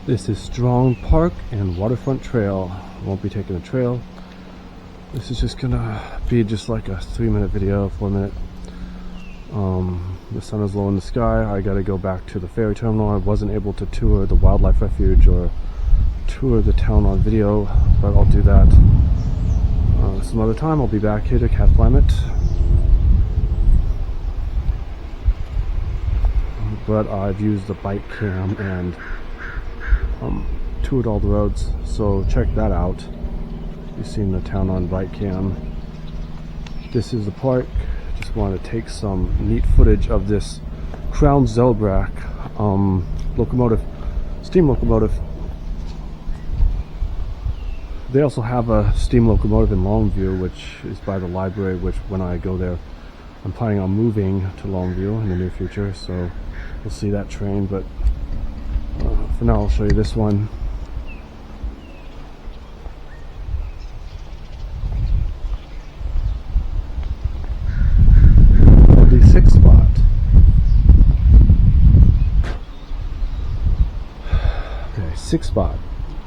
This is Strong Park and Waterfront Trail. Won't be taking a trail. This is just gonna be just like a 3-minute video, 4-minute. The sun is low in the sky. I gotta go back to the ferry terminal. I wasn't able to tour the wildlife refuge or tour the town on video, but I'll do that some other time. I'll be back here to Cathlamet. But I've used the bike cam and toured all the roads, so check that out. You've seen the town on bike cam. This is the park. Just want to take some neat footage of this Crown-Zellerbach locomotive, steam locomotive. They also have a steam locomotive in Longview, which is by the library, which when I go there, I'm planning on moving to Longview in the near future, so we'll see that train. But for now, I'll show you this one. The 6 spot. Okay, 6 spot.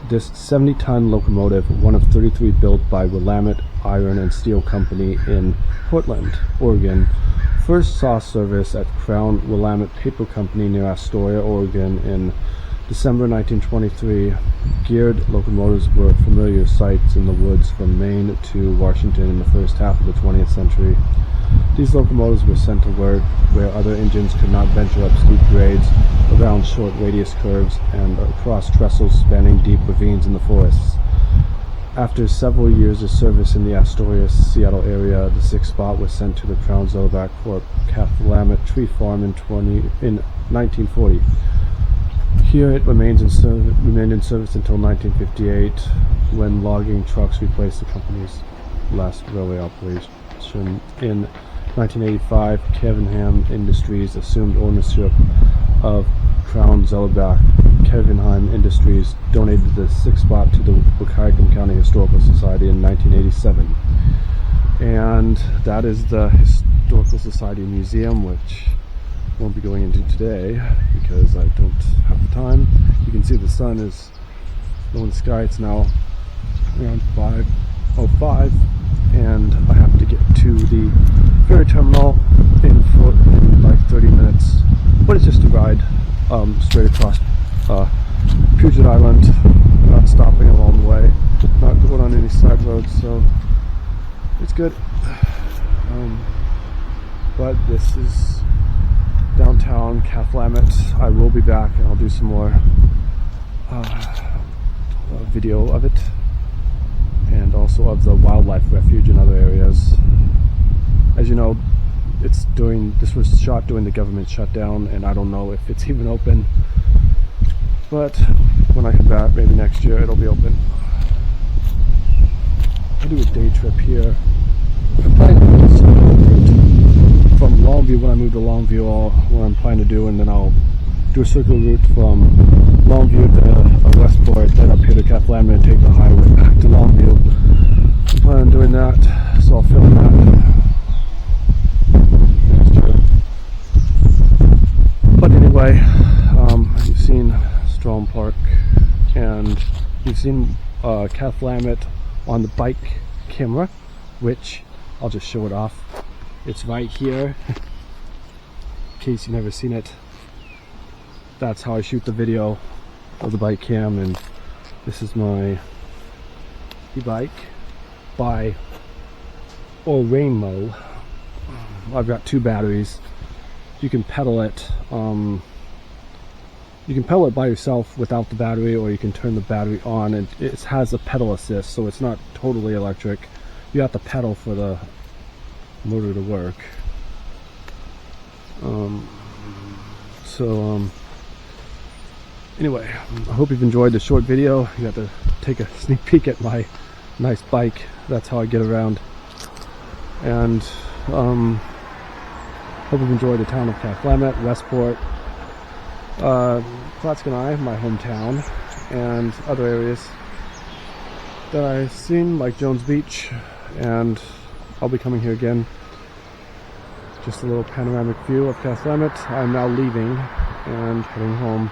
This 70-ton locomotive, one of 33 built by Willamette Iron and Steel Company in Portland, Oregon, first saw service at Willamette Paper Company near Astoria, Oregon in December 1923. Geared locomotives were familiar sights in the woods from Maine to Washington in the first half of the 20th century. These locomotives were sent to work where other engines could not venture up steep grades, around short radius curves, and across trestles spanning deep ravines in the forests. After several years of service in the Astoria, Seattle area, the 6 spot was sent to the Crown-Zellerbach Fort Cathlamet Tree Farm in 1940. Here it remained in service until 1958, when logging trucks replaced the company's last railway operation. In 1985, Kevinham Industries assumed ownership of Crown-Zellerbach. Kevinham Industries donated the 6 spot to the Wahkiakum County Historical Society in 1987. And that is the Historical Society Museum, which I won't be going into today because I don't have the time. You can see the sun is low in the sky. It's now around 5:05, and I have to get to the ferry terminal in like 30 minutes. But it's just a ride straight across Puget Island, not stopping along the way, not going on any side roads, so it's good. But this is downtown Cathlamet. I will be back and I'll do some more video of it, and also of the wildlife refuge in other areas. As you know, this was shot during the government shutdown, and I don't know if it's even open, but when I come back, maybe next year, it'll be open. I'll do a day trip here. I'm planning to do this from Longview. When I move to Longview, what I'm planning to do, and then I'll do a circle route from Longview to Westport, then up here to Cathlamet, and take the highway back to Longview. I'm planning on doing that, so I'll film that. But anyway, you've seen Strong Park, and you've seen Cathlamet on the bike camera, which I'll just show it off. It's right here, in case you've never seen it. That's how I shoot the video of the bike cam, and this is my e-bike by Rainmo. I've got 2 batteries. You can pedal it. You can pedal it by yourself without the battery, or you can turn the battery on, and it has a pedal assist, so it's not totally electric. You have to pedal for the motor to work. Anyway, I hope you've enjoyed the short video. You got to take a sneak peek at my nice bike. That's how I get around. And hope you've enjoyed the town of Cathlamet, Westport, Clatskanie, my hometown, and other areas that I've seen, like Jones Beach, and I'll be coming here again. Just a little panoramic view of Cathlamet. I'm now leaving and heading home.